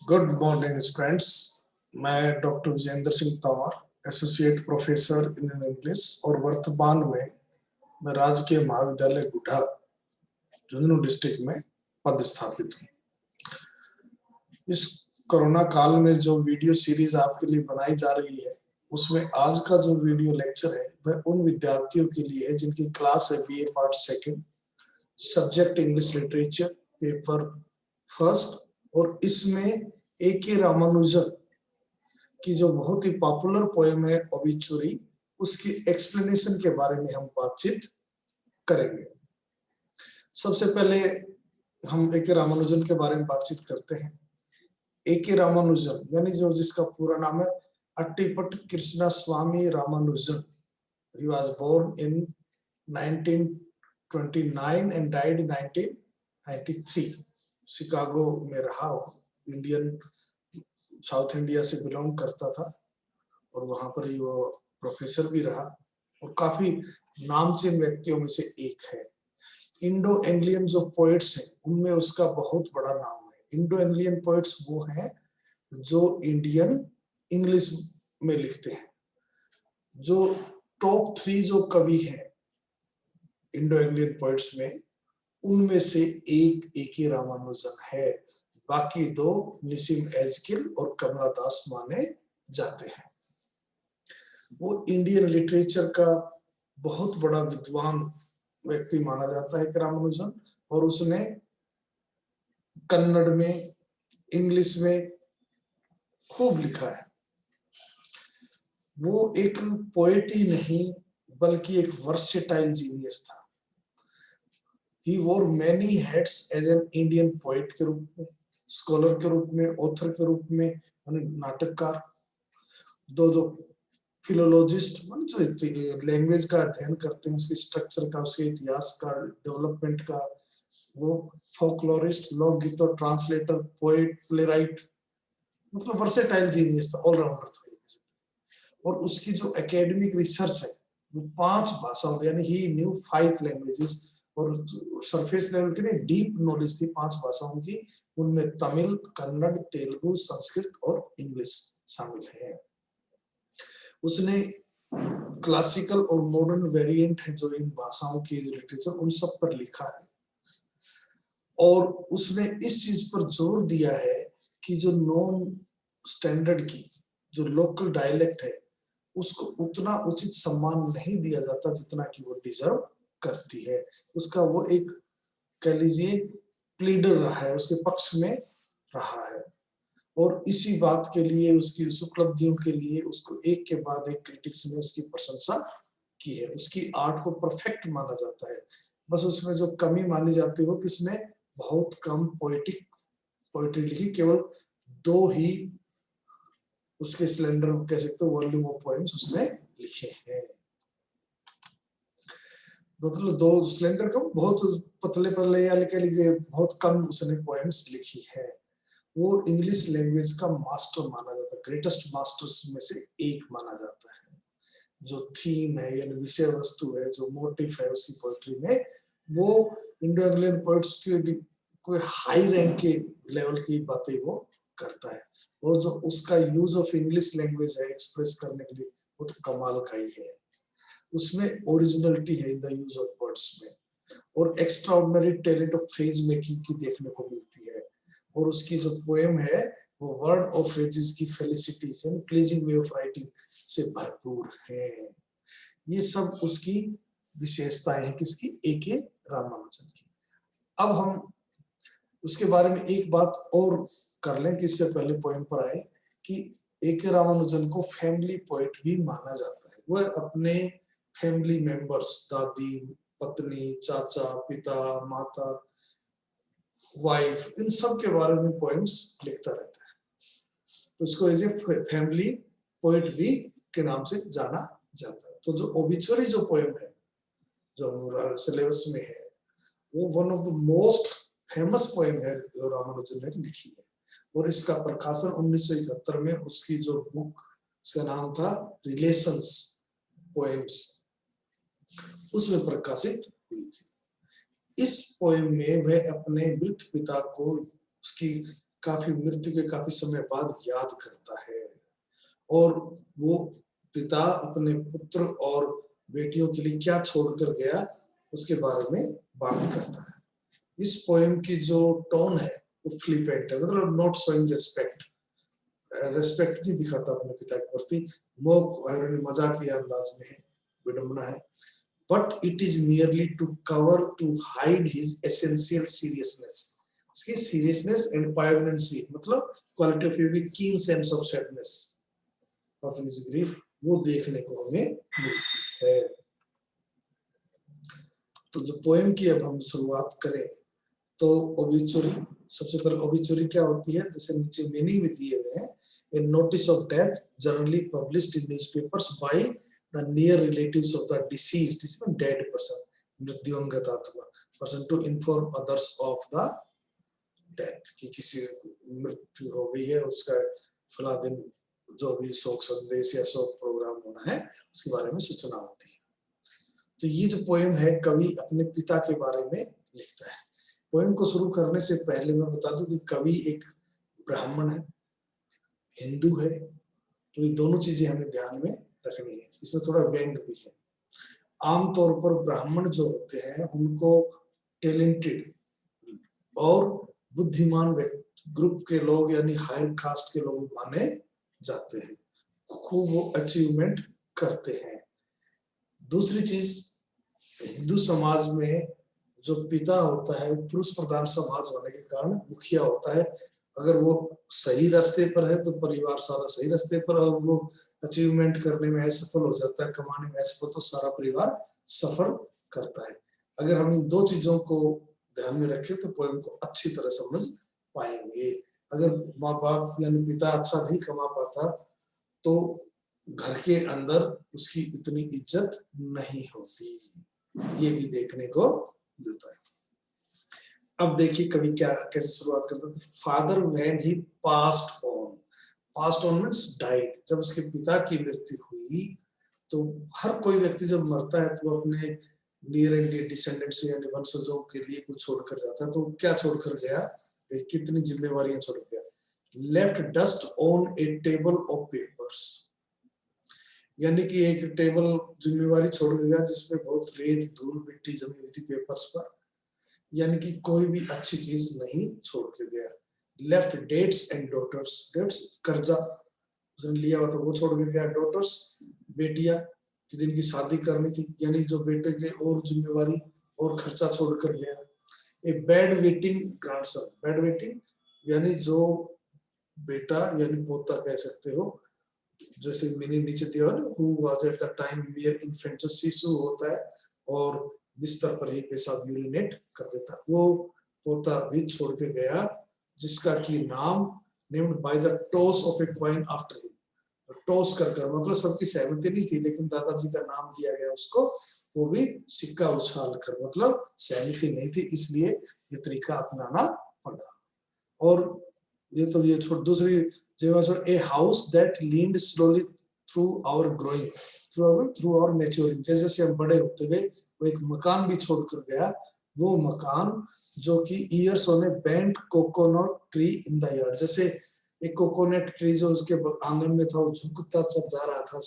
Good morning students. मैं doctor Vijendra Singh Tanwar, associate professor in English और वर्तमान में मैं राजकीय महाविद्यालय गुढ़ा झुंझुनू डिस्ट्रिक्ट में पदस्थापित हूँ। इस कोरोना काल में जो वीडियो सीरीज आपके लिए बनाई जा रही है, उसमें आज का जो वीडियो लेक्चर है वह उन विद्यार्थियों के लिए है जिनकी क्लास है BA part second, subject English literature, paper first. और इसमें ए.के. रामानुजन की जो बहुत ही पॉपुलर पोएम है ओबिचुरी, उसकी एक्सप्लेनेशन के बारे में हम बातचीत करेंगे। सबसे पहले हम ए.के. रामानुजन के बारे में बातचीत करते हैं। ए.के. रामानुजन यानी जो जिसका पूरा नाम है Attipat Krishna Swami Ramanujan. He was born in 1929 and died in 1993. Chicago में रहा वो। इंडियन साउथ इंडिया से बिलोंग करता था और वहां पर ही वो प्रोफेसर भी रहा और काफी नामचीन व्यक्तियों में से एक है। इंडो एंग्लियन जो पोएट्स हैं उनमें उसका बहुत बड़ा नाम है। इंडो एंग्लियन पोएट्स वो हैं जो इंडियन इंग्लिश में लिखते हैं। जो टॉप 3 जो कवि हैं इंडो एंग्लियन पोएट्स में, उनमें से एक ए.के. रामानुजन है। बाकी 2 निसिम एजकिल और कमला दास माने जाते हैं। वो इंडियन लिटरेचर का बहुत बड़ा विद्वान व्यक्ति माना जाता है रामानुजन, और उसने कन्नड़ में, इंग्लिश में खूब लिखा है। वो एक पोएट ही नहीं बल्कि एक वर्सेटाइल जीनियस था। He wore many hats as an Indian poet के रूप में, स्कॉलर के रूप में, ऑथर के रूप में, नाटककार। जो फिलोलॉजिस्ट जो लैंग्वेज का अध्ययन करते हैं, उसके स्ट्रक्चर का, उसके इतिहास का, डेवलपमेंट का, वो फोकलोरिस्ट, लोकगीत और ट्रांसलेटर, पोएट, प्लेराइट, मतलब वर्सेटाइल जीनियस था, ऑलराउंडर था। और उसकी जो एकेडमिक रिसर्च है वो 5 भाषाओं, यानी ही न्यू 5 लैंग्वेजेस, और सरफेस लेवल की नहीं, डीप नॉलेज थी 5 भाषाओं की। उनमें तमिल, कन्नड़, तेलुगु, संस्कृत और इंग्लिश शामिल है। उसने क्लासिकल और मॉडर्न वेरिएंट है जो इन भाषाओं की लिटरेचर, उन सब पर लिखा है। और उसने इस चीज पर जोर दिया है कि जो नॉन स्टैंडर्ड की जो लोकल डायलेक्ट है उसको उतना उचित सम्मान नहीं दिया जाता जितना कि वो डिजर्व करती है। उसका वो एक, कह लीजिए, प्लीडर रहा है, उसके पक्ष में रहा है। और इसी बात के लिए, उसकी उपलब्धियों के लिए उसको एक के बाद एक क्रिटिक्स ने उसकी प्रशंसा की है। उसकी आर्ट को परफेक्ट माना जाता है। बस उसमें जो कमी मानी जाती है वो कि उसने बहुत कम पोएट्री लिखी, केवल 2 ही उसके सिलेंडर कह सकते हो वॉल्यूम ऑफ पोएम्स उसने लिखे हैं। मतलब 2 सिलेंडर का बहुत पतले पतले, या कह लीजिए बहुत कम उसने पोएम्स लिखी है। वो इंग्लिश लैंग्वेज का मास्टर माना जाता है, ग्रेटेस्ट मास्टर्स में से एक माना जाता है। जो थीम है यानी विषय वस्तु है, जो मोटिव है उसकी पोएट्री में, वो इंडो एंग्लियन पोएट्स के कोई हाई रैंक के लेवल की बातें वो करता है। और जो उसका यूज ऑफ इंग्लिश लैंग्वेज है एक्सप्रेस करने के लिए, वो तो कमाल का ही है। उसमें ओरिजिनलिटी है in the use of words में, और extraordinary talent of phrase making की देखने को मिलती है। और उसकी जो पोएम है वो वर्ड और फ्रेजेस की felicities and pleasing way of writing से भरपूर है। ये सब उसकी विशेषताएं हैं, किसकी? ए.के. रामानुजन की। अब हम उसके बारे में एक बात और कर लें कि इससे पहले पोएम पर आए, कि ए.के. रामानुजन को फैमिली पोएट भी माना जाता है। वह अपने फैमिली मेंबर्स, दादी, पत्नी, चाचा, पिता, माता, वाइफ, इन सब के बारे में पोएम्स लिखता रहता है। तो उसको एज ए फैमिली पोएट भी के नाम से जाना जाता है। तो जो ओबिचुरी जो पोएम है जो सिलेबस में है, वो one of the most famous poem है जो रामानुजन ने लिखी है। और इसका प्रकाशन 1971 में उसकी जो बुक, उसका नाम था रिलेशंस पोएम्स, उसमें प्रकाशित हुई थी। इस पोएम में वह अपने मृत पिता को उसकी काफी मृत्यु के काफी समय बाद याद करता है, और वो पिता अपने पुत्र और बेटियों के लिए क्या छोड़कर गया उसके बारे में बात करता है। इस पोएम की जो टोन है वो फ्लिपेंट है, मतलब नॉट शोइंग रेस्पेक्ट, रेस्पेक्ट नहीं दिखाता अपने पिता के प्रति, मोक मजाकिया अंदाज में है, विडंबना है। But it is merely to cover, to hide his essential seriousness, उसकी सीरियसनेस एंड पायोनेंसी, मतलब quality of keen sense of sadness of his grief, वो देखने को हमें मिलती है। तो जो पोएम की अब हम शुरुआत करें तो ओबिचुरी, सबसे पहले ओबिचुरी क्या होती है, जैसे नीचे मीनिंग में दिए हुए हैं, a notice of death generally published in newspapers by the near relatives of the deceased, इसमें डेड पर्सन, मृत्युंगत आत्मा, person to inform others of the death, कि किसी मृत्यु हो गई है, उसका फला दिन जो भी शोक संदेश या शोक प्रोग्राम होना है उसके बारे में सूचना होती है। तो ये जो पोएम है कवि अपने पिता के बारे में लिखता है। पोएम को शुरू करने से पहले मैं बता दूं कि कवि एक ब्राह्मण है, हिंदू है, तो ये दोनों चीजें हमें ध्यान में रखनी है। इसमें थोड़ा व्यंग भी है। आमतौर पर ब्राह्मण जो होते हैं उनको टैलेंटेड और बुद्धिमान ग्रुप के लोग यानी हायर कास्ट के लोग माने जाते हैं, खूब वो अचीवमेंट करते हैं। दूसरी चीज, हिंदू समाज में जो पिता होता है पुरुष प्रधान समाज होने के कारण मुखिया होता है। अगर वो सही रास्ते पर है तो परिवार सारा सही रास्ते पर, और वो अचीवमेंट करने में असफल हो जाता है, कमाने में असफल, तो सारा परिवार सफर करता है। अगर हम इन दो चीजों को ध्यान में रखें तो पोएम को अच्छी तरह समझ पाएंगे। अगर माँ बाप यानी पिता अच्छा नहीं कमा पाता तो घर के अंदर उसकी इतनी इज्जत नहीं होती, ये भी देखने को मिलता है। अब देखिए कवि क्या कैसे शुरुआत करता है। Father when he passed on, passed on means died, जब उसके पिता की मृत्यु हुई तो हर कोई व्यक्ति जब मरता है तो अपने नियर एंड डियर डिसेंडेंट्स यानी वंशजों के लिए कुछ छोड़कर जाता है। तो क्या छोड़कर गया, कितनी जिम्मेवारियां छोड़ गया। Left dust on A table of papers, यानी कि एक टेबल जिम्मेवारी छोड़ गया जिसमें बहुत रेत धूल मिट्टी जमी हुई थी पेपर्स पर, यानी कि कोई भी अच्छी चीज नहीं छोड़ के गया। Left debts and daughters, debts कर्जा उसने लिया हुआ था वो छोड़ के गया। डॉटर्स बेटियां जिनकी शादी करनी थी, यानी जो बेटे के और जिम्मेवारी और खर्चा छोड़ कर गया। A bed waiting grandson, bed waiting यानी जो बेटा यानी पोता कह सकते हो, जैसे मैंने नीचे दिया ना, who was at the time mere infant, जो शिशु होता है और बिस्तर पर ही पेशाब यूरिनेट कर देता, वो पोता भी छोड़ के गया जिसका की नाम named by the toss of a coin after him, toss कर कर, मतलब सबकी सहमति नहीं थी लेकिन दादाजी का नाम दिया गया उसको, वो भी सिक्का उछाल कर, मतलब सहमति नहीं थी इसलिए ये तरीका अपनाना पड़ा। और ये तो ये छोड़, दूसरी a house that leaned slowly through our growing, through our maturing, जैसे जैसे हम बड़े होते गए वो एक मकान भी छोड़कर गया। वो मकान जो कि years on A bent coconut tree in the yard, जैसे एक कोकोनट ट्री जो उसके आंगन में था वो झुकता चल जा रहा था,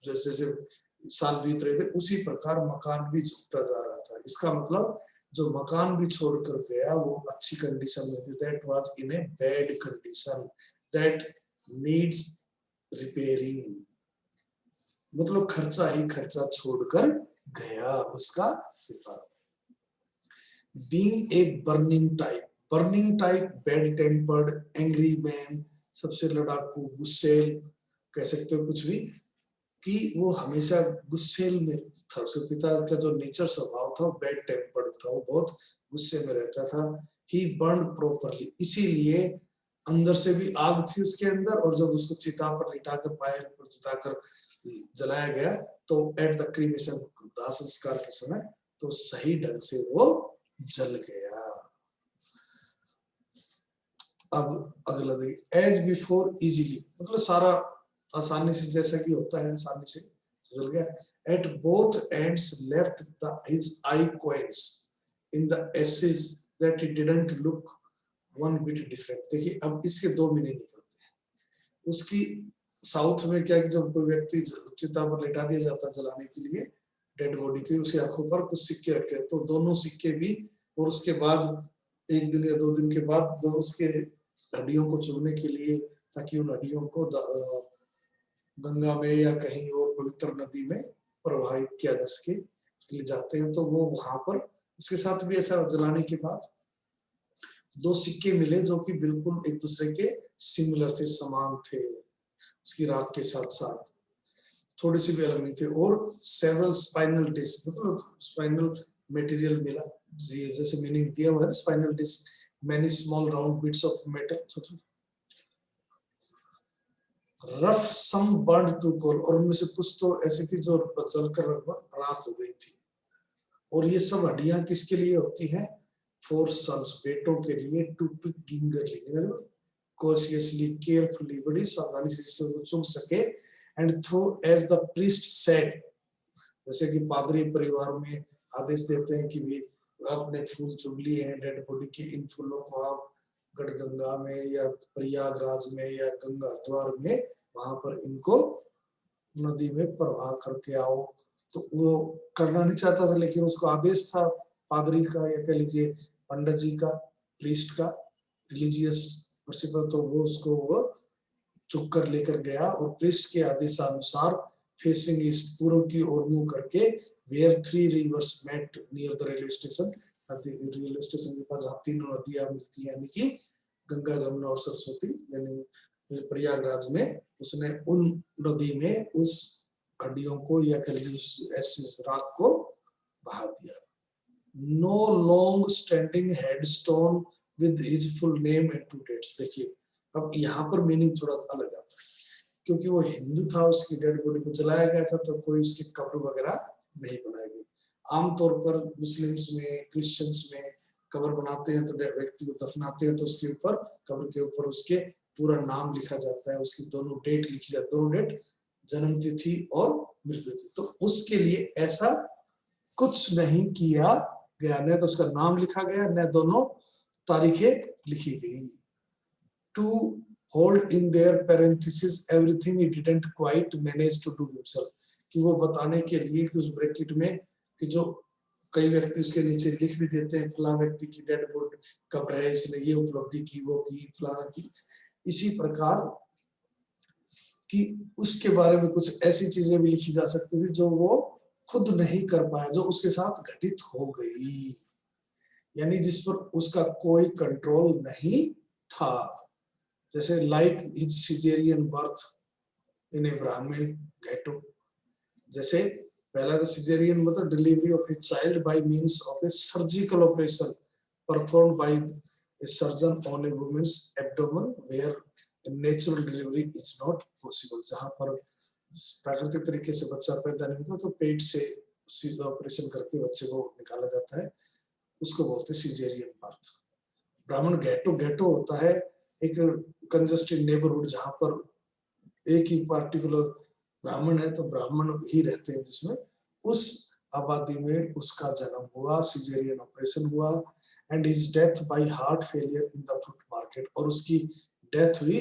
जैसे जैसे साल बीत रहे थे उसी प्रकार मकान भी झुकता जा रहा था। इसका मतलब जो मकान भी छोड़कर गया वो अच्छी कंडीशन में थी, that was in a bad condition, that needs repairing, मतलब खर्चा ही खर्चा छोड़कर गया उसका पिता। Being a burning type, burning type bad tempered angry man, सबसे लड़ाकू गुस्सेल कह सकते हो कुछ भी, कि वो हमेशा गुस्सेल में था। उसके पिता का जो नेचर स्वभाव था वो बैड टेम्पर्ड था, वो बहुत गुस्से में रहता था। ही बर्न प्रॉपरली, इसीलिए अंदर से भी आग थी उसके अंदर, और जब उसको चिता पर लिटाकर पायल पर चिताकर जलाया गया तो एट द क्रीमेशन, दाह संस्कार के समय, तो सही ढंग से वो जल गया। अब अगला देखिए, एज बिफोर इजीली, मतलब सारा आसानी से जैसा कि होता है आसानी से जल गया। At both ends left his eye coins in the ashes that he didn't look one bit different. देखिए अब इसके दो मीनिंग निकलते हैं। उसकी साउथ में क्या कि जब कोई व्यक्ति चिता पर लेटा दिया जाता है जलाने के लिए डेड बॉडी की, उसकी आंखों पर कुछ सिक्के रखे, तो दोनों सिक्के भी, और उसके बाद एक दिन या 2 दिन के बाद जब उसके हड्डियों को चुनने के लिए, ताकि उन हड्डियों को गंगा में या कहीं और पवित्र नदी में प्रवाहित किया जा सके, ले जाते हैं। तो वो वहां पर उसके साथ भी ऐसा जलाने के बाद 2 सिक्के मिले जो कि बिल्कुल एक दूसरे के सिमिलर थे, समान थे, उसकी राख के साथ साथ थोड़ी सी भी अलग नहीं थे। और सेवरल स्पाइनल डिस्क, मतलब स्पाइनल मटेरियल मिला, जैसे मीनिंग दिया हुआ है spinal disc, many small round bits of metal, rough some burn to coal, और उनमें से कुछ तो ऐसी थी जो जलकर राख हो गई थी। और ये सब हड्डियां किसके लिए होती हैं? फोर सन्स, बेटों के लिए, to pick gingerly, cautiously, carefully, बड़ी सावधानी से वो चुन सके, and throw as the priest said, जैसे कि पादरी परिवार में आदेश देते हैं कि भी आपने फूल चुन लिए हैं डेड बॉडी के, इन फूलों को आप गढ़गंगा में या प्रयागराज में या गंगा द्वार में वहां पर इनको नदी में प्रवाह करके आओ। तो वो करना नहीं चाहता था, लेकिन उसको आदेश था पादरी का, या कह लीजिए पंडित जी का, प्रीस्ट का, रिलीजियस प्रिंसिपल, तो वो उसको वो चुप कर लेकर गया। और प्रीस्ट के आदेशानुसार फेसिंग ईस्ट, पूर्व की ओर मुंह करके, where 3 rivers met near the railway station, railway station के पास जहाँ तीनों नदियां मिलती हैं, यानी कि गंगा, जमुना और सरस्वती, यानी प्रयागराज में, उसने उन नदी में उस हड्डियों को या ऐसी राख को बहा दिया। No long standing headstone with his full name and two dates. देखिए अब यहाँ पर मीनिंग थोड़ा अलग आता है, क्योंकि वो हिंदू था, उसकी डेड बॉडी को जलाया गया था, तो कोई उसकी कब्र वगैरह नहीं बनाई गई। आमतौर पर मुस्लिम्स में, क्रिश्चियंस में कब्र बनाते हैं तो व्यक्ति को दफनाते हैं तो उसके ऊपर, कब्र के ऊपर उसके पूरा नाम लिखा जाता है, उसकी दोनों डेट लिखी जाती है, दोनों डेट, जन्म तिथि और मृत्यु तिथि। तो उसके लिए ऐसा कुछ नहीं किया गया, न तो उसका नाम लिखा गया, न दोनों तारीखें लिखी गई। To hold in their parenthesis everything he didn't quite manage to do himself, कि वो बताने के लिए कि उस ब्रैकेट में कि जो कई व्यक्ति उसके नीचे लिख भी देते हैं, फलां व्यक्ति की डेड बॉडी कब है, इसने ये उपलब्धि की, वो की, फलाना की, इसी प्रकार कि उसके बारे में कुछ ऐसी चीजें भी लिखी जा सकती थी जो वो खुद नहीं कर पाया, जो उसके साथ घटित हो गई, यानी जिस पर उसका कोई कंट्रोल नहीं था। जैसे like his caesarean birth in a Brahmin ghetto, जैसे पहला तो सिजेरियन मतलब delivery of a child by means of a surgical operation performed by a surgeon on a women's abdomen where natural delivery is not possible, जहां पर प्राकृतिक तरीके से बच्चा पैदा नहीं होता तो पेट से ऑपरेशन करके बच्चे को निकाला जाता है, उसको बोलते हैं सिजेरियन बर्थ। ब्राह्मण गैटो, गैटो होता है एक कंजेस्टेड नेबरहुड जहां पर एक ही पार्टिकुलर ब्राह्मण है, तो ब्राह्मण ही रहते हैं जिसमें, उस आबादी में उसका जन्म हुआ, सिजेरियन ऑपरेशन हुआ, and his death by heart failure in the fruit market, और उसकी डेथ हुई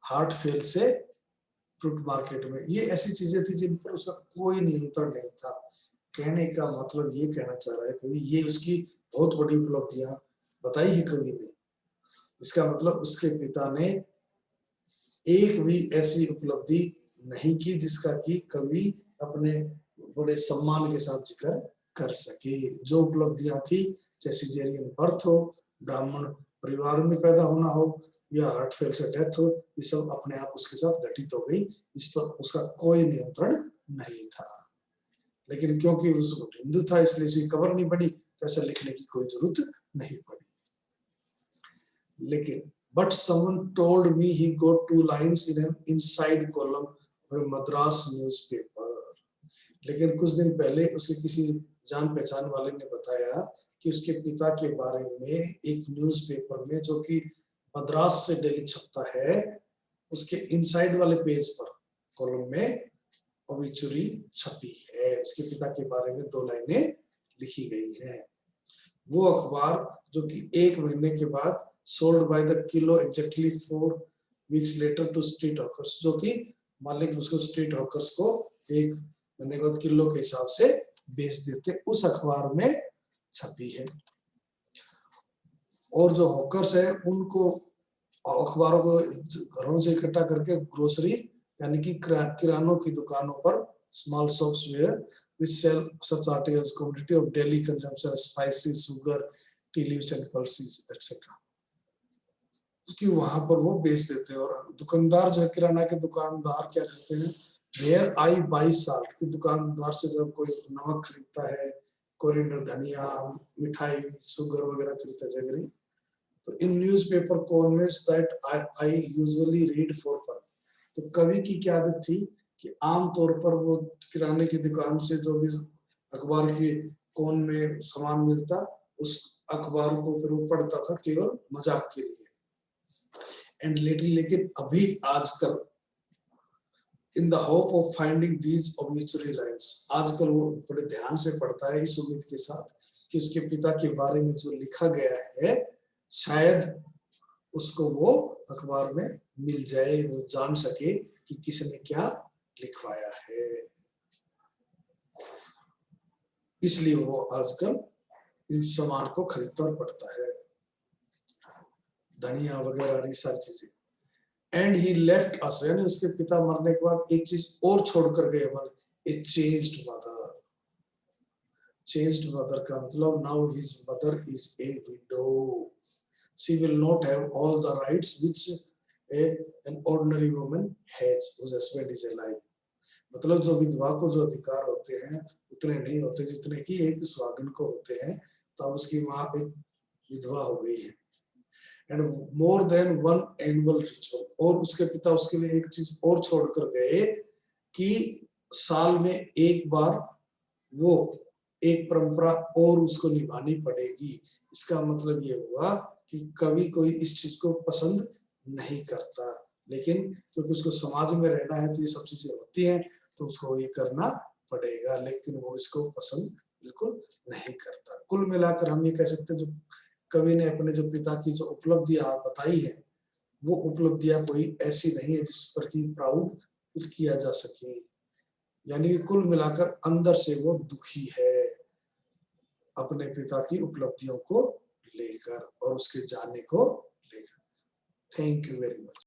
हार्ट फेल से फ्रूट मार्केट में। ये ऐसी चीजें थी जिन पर उसका कोई नियंत्रण नहीं था। कहने का मतलब ये कहना चाह रहा है कवि, ये उसकी बहुत बड़ी उपलब्धियां बताई है कवि ने, इसका मतलब उसके पिता ने एक भी ऐसी उपलब्धि नहीं की जिसका कि कवि अपने बड़े सम्मान के साथ जिक्र कर सके। जो उपलब्धियां थी, चाहे सिजेरियन बर्थ हो, ब्राह्मण परिवार में पैदा होना हो, या हार्ट फेल से डेथ हो, ये सब अपने आप उसके साथ घटित हो गई, इस पर उसका कोई नियंत्रण नहीं था। लेकिन क्योंकि उसको हिंदू था इसलिए उसकी कब्र नहीं बनी, तो ऐसा लिखने की कोई जरूरत नहीं पड़ी। लेकिन but someone told me he got 2 lines in an inside column of a Madras newspaper. लेकिन कुछ दिन पहले उसके किसी जान पहचान वाले ने बताया कि उसके पिता के बारे में एक न्यूज़पेपर में, जो कि मद्रास से डेली छपता है, उसके इनसाइड वाले पेज पर कॉलम में ओबिचुरी छपी है, उसके पिता के बारे में 2 लाइनें लिखी गई हैं। वो अखबार जो कि 1 महीने के बाद sold by the kilo exactly 4 weeks later to street hawkers, जो कि मालिक उसको स्ट्रीट हॉकर्स को एक महीने के बाद किलो के हिसाब से बेच देते, उस अखबार में छपी है। और जो हॉकर्स है उनको अखबारों को घरों से इकट्ठा करके ग्रोसरी यानी कि किरानों की दुकानों पर small shops where which sell such articles commodity of daily consumption, spices, sugar, tea leaves and pulses etc. कि वहां पर वो बेच देते हैं। और दुकानदार जो है किराना के दुकानदार क्या करते हैं, वेयर आई बाई साल्ट की दुकानदार से जब कोई नमक खरीदता है, कोरिएंडर, धनिया, मिठाई, शुगर वगैरह खरीदता है जगरी, तो in newspaper columnist that I usually read for fun. तो कवि की क्या आदत थी कि आमतौर पर वो किराने की दुकान से जो भी अखबार के कोन में सामान मिलता उस अखबार को फिर वो पढ़ता था केवल मजाक के लिए। एंड लेटली, लेकिन अभी आजकल in the hope of finding these obituary lines, आजकल वो बड़े ध्यान से पढ़ता है इस उम्मीद के साथ कि उसके पिता के बारे में जो लिखा गया है शायद उसको वो अखबार में मिल जाए, वो जान सके कि किसने क्या लिखवाया है। इसलिए वो आजकल इन सामान को खरीदता और पढ़ता है, धनिया वगैरह ये सारी चीजें। एंड ही लेफ्ट अस, यानी उसके पिता मरने के बाद एक चीज और छोड़कर गए हमारे, ए चेंज्ड मदर। चेंज्ड मदर का मतलब now his mother is a window, she will not have all the rights which an ordinary woman has whose husband is alive। मतलब जो विधवा को जो अधिकार होते हैं उतने नहीं होते जितने कि एक सुहागिन को होते हैं। तब उसकी माँ एक विधवा हो गई है। And more than one annual ritual, और उसके पिता उसके लिए एक चीज और छोड़कर गए कि साल में एक बार वो एक परंपरा और उसको निभानी पड़ेगी। इसका मतलब ये हुआ कि कवि कोई इस चीज को पसंद नहीं करता, लेकिन क्योंकि उसको समाज में रहना है तो ये सब चीजें होती हैं तो उसको ये करना पड़ेगा, लेकिन वो इसको पसंद बिल्कुल नहीं करता। कुल मिलाकर हम ये कह सकते हैं जो कवि ने अपने जो पिता की जो उपलब्धियां बताई है वो उपलब्धियां कोई ऐसी नहीं है जिस पर कि प्राउड फील किया जा सके, यानी कुल मिलाकर अंदर से वो दुखी है अपने पिता की उपलब्धियों को लेकर और उसके जाने को लेकर। Thank you very much.